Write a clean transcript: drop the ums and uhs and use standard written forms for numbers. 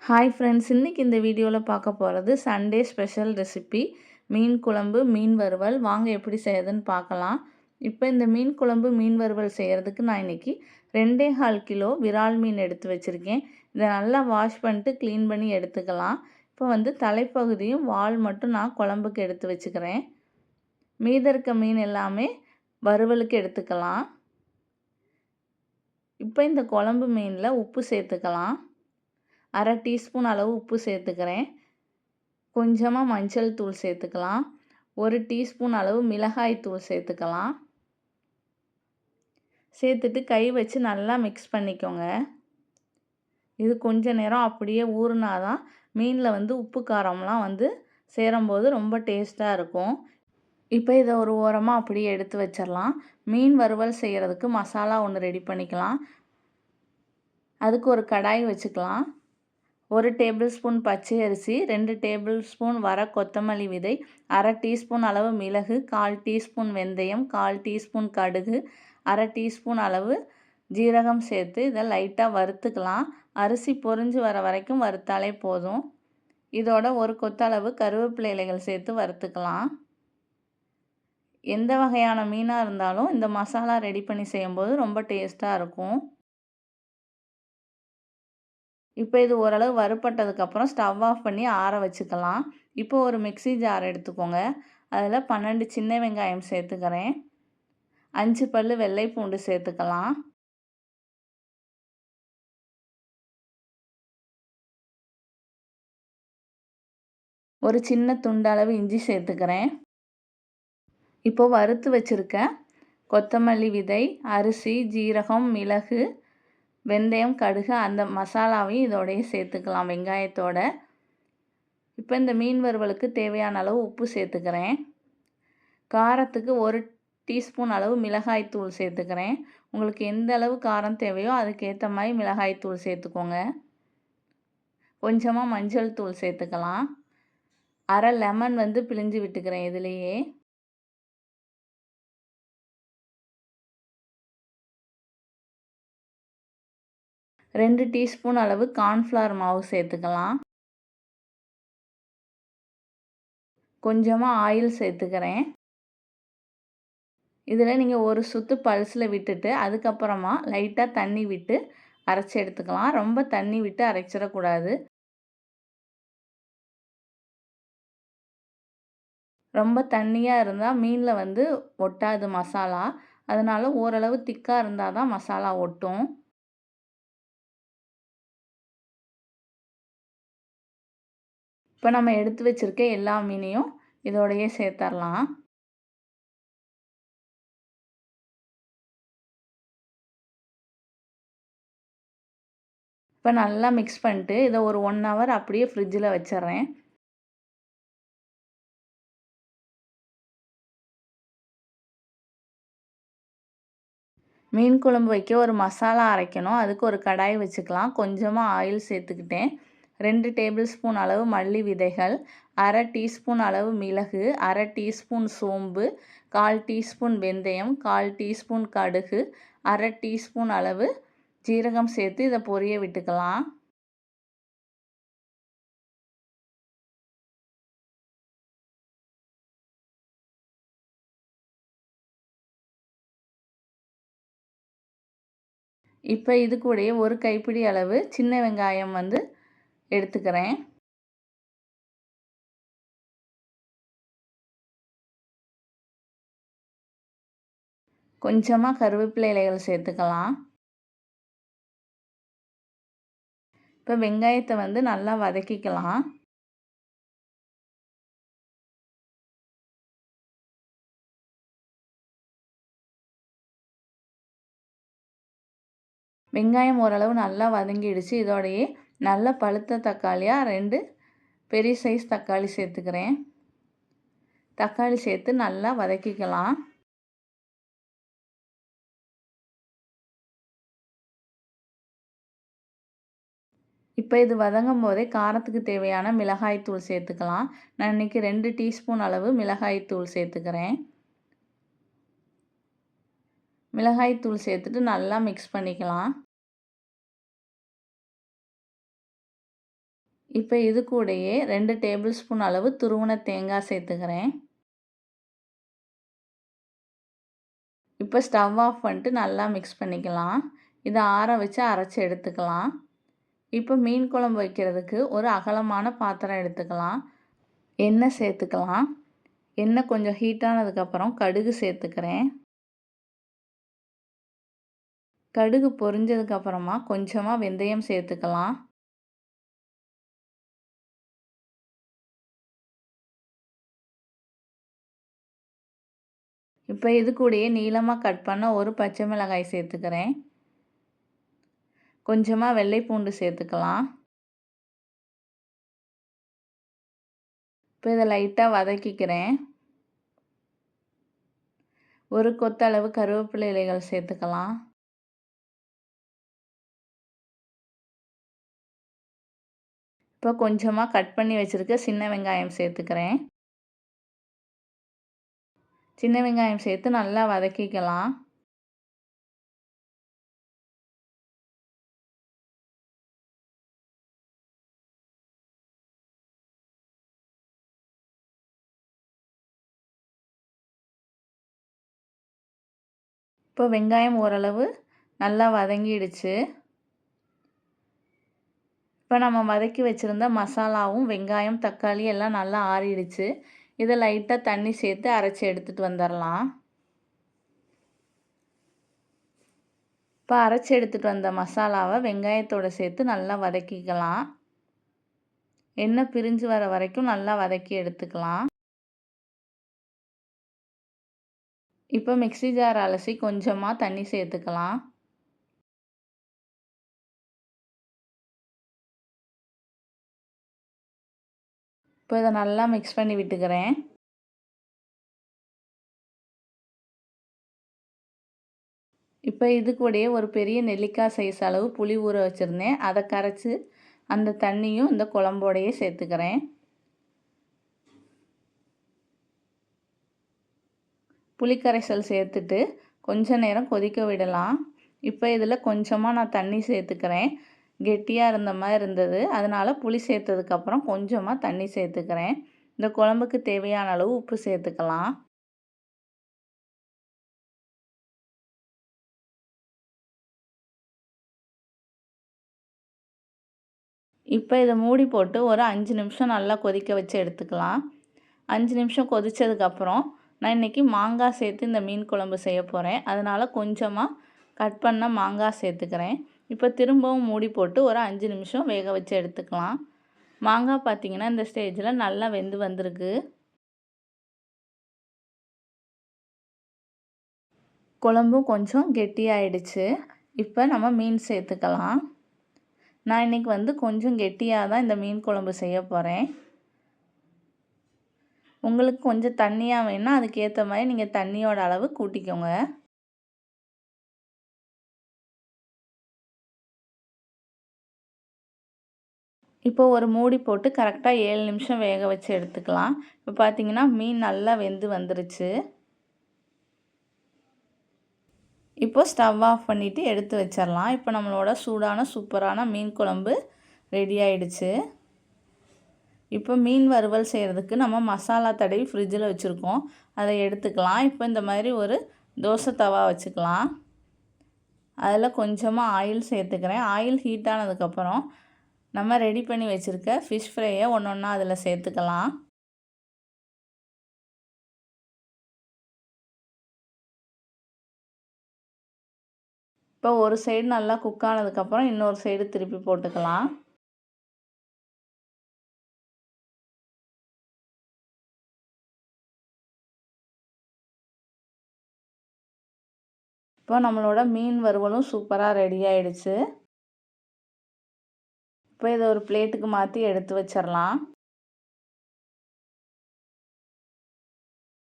Hi friends, இன்றைக்கி இந்த வீடியோவில் பார்க்க போகிறது சண்டே ஸ்பெஷல் ரெசிபி மீன் குழம்பு, மீன் வறுவல். வாங்க எப்படி செய்யறதுன்னு பார்க்கலாம். இப்போ இந்த மீன் குழம்பு, மீன் வறுவல் செய்கிறதுக்கு நான் இன்றைக்கி 2.25 கிலோ விரால் மீன் எடுத்து வச்சுருக்கேன். இதை நல்லா வாஷ் பண்ணிட்டு க்ளீன் பண்ணி எடுத்துக்கலாம். இப்போ தலைப்பகுதியும் வால் மட்டும் நான் குழம்புக்கு எடுத்து வச்சுக்கிறேன். மீத இருக்க மீன் எல்லாமே வறுவலுக்கு எடுத்துக்கலாம். இப்போ இந்த குழம்பு மீனில் உப்பு சேர்த்துக்கலாம். 1/2 டீஸ்பூன் அளவு உப்பு சேர்த்துக்கிறேன். கொஞ்சமாக மஞ்சள் தூள் சேர்த்துக்கலாம். 1 டீஸ்பூன் அளவு மிளகாய் தூள் சேர்த்துக்கலாம். சேர்த்துட்டு கை வச்சு நல்லா மிக்ஸ் பண்ணிக்கோங்க. இது கொஞ்ச நேரம் அப்படியே ஊறினாதான் மீனில் உப்பு காரம்லாம் சேரும்போது ரொம்ப டேஸ்ட்டாக இருக்கும். இப்போ இதை ஒரு ஓரமாக அப்படியே எடுத்து வச்சிடலாம். மீன் வறுவல் செய்கிறதுக்கு மசாலா ஒன்று ரெடி பண்ணிக்கலாம். அதுக்கு ஒரு கடாய் வச்சுக்கலாம். 1 டேபிள் ஸ்பூன் பச்சை அரிசி, 2 டேபிள் ஸ்பூன் வர கொத்தமல்லி விதை, 1/2 டீஸ்பூன் அளவு மிளகு, 1/4 டீஸ்பூன் வெந்தயம், 1/4 டீஸ்பூன் கடுகு, 1/2 டீஸ்பூன் அளவு ஜீரகம் சேர்த்து இதை லைட்டாக வறுத்துக்கலாம். அரிசி பொரிஞ்சு வர வரைக்கும் வறுத்தாலே போதும். இதோட ஒரு கொத்தளவு கருவேப்பிலை இலைகள் சேர்த்து வறுத்துக்கலாம். எந்த வகையான மீனாக இருந்தாலும் இந்த மசாலா ரெடி பண்ணி செய்யும்போது ரொம்ப டேஸ்ட்டாக இருக்கும். இப்போ இது ஓரளவு வறுபட்டதுக்கப்புறம் ஸ்டவ் ஆஃப் பண்ணி ஆற வச்சுக்கலாம். இப்போ ஒரு மிக்ஸி ஜார் எடுத்துக்கோங்க. அதில் 12 சின்ன வெங்காயம் சேர்த்துக்கிறேன். 5 பல் வெள்ளை பூண்டு சேர்த்துக்கலாம். ஒரு சின்ன துண்டளவு இஞ்சி சேர்த்துக்கிறேன். இப்போ வறுத்து வச்சுருக்க கொத்தமல்லி விதை, அரிசி, ஜீரகம், மிளகு, வெந்தயம், கடுகு அந்த மசாலாவையும் இதோடையே சேர்த்துக்கலாம் வெங்காயத்தோட. இப்போ இந்த மீன் வறுவலுக்கு தேவையான அளவு உப்பு சேர்த்துக்கிறேன். காரத்துக்கு 1 டீஸ்பூன் அளவு மிளகாய் தூள் சேர்த்துக்கிறேன். உங்களுக்கு எந்த அளவு காரம் தேவையோ அதுக்கேற்ற மாதிரி மிளகாய் தூள் சேர்த்துக்கோங்க. கொஞ்சமாக மஞ்சள் தூள் சேர்த்துக்கலாம். 1/2 லெமன் பிழிஞ்சு விட்டுக்கிறேன் இதுலேயே. ரெண்டு டீஸ்பூன் அளவு கார்ன்ஃப்ளவர் மாவு சேர்த்துக்கலாம். கொஞ்சமாக ஆயில் சேர்த்துக்கிறேன். இதில் நீங்கள் ஒரு சுற்று பல்ஸில் விட்டுட்டு அதுக்கப்புறமா லைட்டாக தண்ணி விட்டு அரைச்சி எடுத்துக்கலாம். ரொம்ப தண்ணி விட்டு அரைச்சிடக்கூடாது. ரொம்ப தண்ணியாக இருந்தால் மீனில் ஒட்டாது மசாலா. அதனால் ஓரளவு திக்காக இருந்தால் தான் மசாலா ஒட்டும். இப்போ நம்ம எடுத்து வச்சுருக்க எல்லா மீனையும் இதோடையே சேர்த்துடலாம். இப்போ நல்லா மிக்ஸ் பண்ணிட்டு இதை ஒரு 1 ஹவர் அப்படியே ஃப்ரிட்ஜில் வச்சிடுறேன். மீன் குழம்பு வைக்க ஒரு மசாலா அரைக்கணும். அதுக்கு ஒரு கடாய் வச்சுக்கலாம். கொஞ்சமாக ஆயில் சேர்த்துக்கிட்டேன். 2 டேபிள் ஸ்பூன் அளவு மல்லி விதைகள், 1/2 டீஸ்பூன் அளவு மிளகு, 1/2 டீஸ்பூன் சோம்பு, 1/4 டீஸ்பூன் வெந்தயம், 1/4 டீஸ்பூன் கடுகு, 1/2 டீஸ்பூன் அளவு ஜீரகம் சேர்த்து இதை பொரிய விட்டுக்கலாம். இப்போ இது கூடயே ஒரு கைப்பிடி அளவு சின்ன வெங்காயம் எடுத்துக்கிறேன். கொஞ்சமாக கருவேப்பிலை இலைகள் சேர்த்துக்கலாம். இப்போ வெங்காயத்தை நல்லா வதக்கிக்கலாம். வெங்காயம் ஓரளவு நல்லா வதங்கிடுச்சு. இதோடையே நல்ல பழுத்த தக்காளியாக 2 பெரிய சைஸ் தக்காளி சேர்த்துக்கிறேன். தக்காளி சேர்த்து நல்லா வதக்கிக்கலாம். இப்போ இது வதங்கும் போதே காரத்துக்கு தேவையான மிளகாய் தூள் சேர்த்துக்கலாம். நான் இன்றைக்கி 2 டீஸ்பூன் அளவு மிளகாய் தூள் சேர்த்துக்கிறேன். மிளகாய் தூள் சேர்த்துட்டு நல்லா மிக்ஸ் பண்ணிக்கலாம். இப்போ இது கூடயே 2 டேபிள் ஸ்பூன் அளவு துருவின தேங்காய் சேர்த்துக்கிறேன். இப்போ ஸ்டவ் ஆஃப் பண்ணிட்டு நல்லா மிக்ஸ் பண்ணிக்கலாம். இதை ஆற வச்சு அரைச்சி எடுத்துக்கலாம். இப்போ மீன் குழம்பு வைக்கிறதுக்கு ஒரு அகலமான பாத்திரம் எடுத்துக்கலாம். எண்ணெய் சேர்த்துக்கலாம். எண்ணெய் கொஞ்சம் ஹீட்டானதுக்கப்புறம் கடுகு சேர்த்துக்கிறேன். கடுகு பொரிஞ்சதுக்கப்புறமா கொஞ்சமாக வெந்தயம் சேர்த்துக்கலாம். இப்போ இது கூடயே நீளமாக கட் பண்ண ஒரு பச்சை மிளகாய் சேர்த்துக்கிறேன். கொஞ்சமாக வெள்ளை பூண்டு சேர்த்துக்கலாம். இப்போ இதை லைட்டாக வதக்கிக்கிறேன். ஒரு கொத்தளவு கருவேப்பிலை இலைகள் சேர்த்துக்கலாம். இப்போ கொஞ்சமாக கட் பண்ணி வச்சுருக்க சின்ன வெங்காயம் சேர்த்துக்கிறேன். சின்ன வெங்காயம் சேர்த்து நல்லா வதக்கிக்கலாம். இப்போ வெங்காயம் ஓரளவு நல்லா வதங்கிடுச்சு. இப்போ நம்ம வதக்கி வச்சுருந்த மசாலாவும் வெங்காயம் தக்காளி எல்லாம் நல்லா ஆறிடுச்சு. இதை லைட்டாக தண்ணி சேர்த்து அரைச்சி எடுத்துகிட்டு வந்துடலாம். இப்போ அரைச்சி எடுத்துகிட்டு வந்த மசாலாவை வெங்காயத்தோடு சேர்த்து நல்லா வதக்கிக்கலாம். எண்ணெய் பிரிஞ்சு வர வரைக்கும் நல்லா வதக்கி எடுத்துக்கலாம். இப்போ மிக்ஸி ஜார் அலசி கொஞ்சமாக தண்ணி சேர்த்துக்கலாம். இப்போ இதை நல்லா மிக்ஸ் பண்ணி விட்டுக்கிறேன். இப்போ இது கூடயே ஒரு பெரிய நெல்லிக்காய் சைஸ் அளவு புளி ஊற வச்சுருந்தேன். அதை கரைச்சி அந்த தண்ணியும் இந்த குழம்போடையே சேர்த்துக்கிறேன். புளிக்கரைசல் சேர்த்துட்டு கொஞ்ச நேரம் கொதிக்க விடலாம். இப்போ இதில் கொஞ்சமாக நான் தண்ணி சேர்த்துக்கிறேன். கெட்டியாக இருந்த மாதிரி இருந்தது, அதனால் புளி சேர்த்ததுக்கப்புறம் கொஞ்சமாக தண்ணி சேர்த்துக்கிறேன். இந்த குழம்புக்கு தேவையான அளவு உப்பு சேர்த்துக்கலாம். இப்போ இதை மூடி போட்டு ஒரு 5 நிமிஷம் நல்லா கொதிக்க வச்சு எடுத்துக்கலாம். 5 நிமிஷம் கொதித்ததுக்கப்புறம் நான் இன்றைக்கி மாங்காய் சேர்த்து இந்த மீன் குழம்பு செய்ய போகிறேன். அதனால் கொஞ்சமாக கட் பண்ண மாங்காய் சேர்த்துக்கிறேன். இப்போ திரும்பவும் மூடி போட்டு ஒரு 5 நிமிஷம் வேக வச்சு எடுத்துக்கலாம். மாங்காய் பார்த்திங்கன்னா இந்த ஸ்டேஜில் நல்லா வெந்து வந்திருக்கு. குழம்பும் கொஞ்சம் கெட்டியாயிடுச்சு. இப்போ நம்ம மீன் சேர்த்துக்கலாம். நான் இன்றைக்கி வந்து கொஞ்சம் கெட்டியாக தான் இந்த மீன் குழம்பு செய்ய போகிறேன். உங்களுக்கு கொஞ்சம் தண்ணியாக வேணுன்னா அதுக்கேற்ற மாதிரி நீங்கள் தண்ணியோட அளவு கூட்டிக்கோங்க. இப்போ ஒரு மூடி போட்டு கரெக்டாக 7 நிமிஷம் வேக வச்சு எடுத்துக்கலாம். இப்போ பார்த்தீங்கன்னா மீன் நல்லா வெந்து வந்துருச்சு. இப்போ ஸ்டவ் ஆஃப் பண்ணிவிட்டு எடுத்து வச்சிடலாம். இப்போ நம்மளோட சூடான சூப்பரான மீன் குழம்பு ரெடி ஆயிடுச்சு. இப்போ மீன் வறுவல் செய்கிறதுக்கு நம்ம மசாலா தடவி ஃப்ரிட்ஜில் வச்சுருக்கோம். அதை எடுத்துக்கலாம். இப்போ இந்த மாதிரி ஒரு தோசை தவா வச்சுக்கலாம். அதில் கொஞ்சமாக ஆயில் சேர்த்துக்கிறேன். ஆயில் ஹீட் ஆனதுக்கப்புறம் நம்ம ரெடி பண்ணி வச்சுருக்க ஃபிஷ் ஃப்ரையை ஒன்று ஒன்றா அதில் சேர்த்துக்கலாம். இப்போ ஒரு சைடு நல்லா குக் ஆனதுக்கப்புறம் இன்னொரு சைடு திருப்பி போட்டுக்கலாம். இப்போ நம்மளோட மீன் வறுவலும் சூப்பராக ரெடி ஆயிடுச்சு. இப்போ இதை ஒரு பிளேட்டுக்கு மாற்றி எடுத்து வச்சிடலாம்.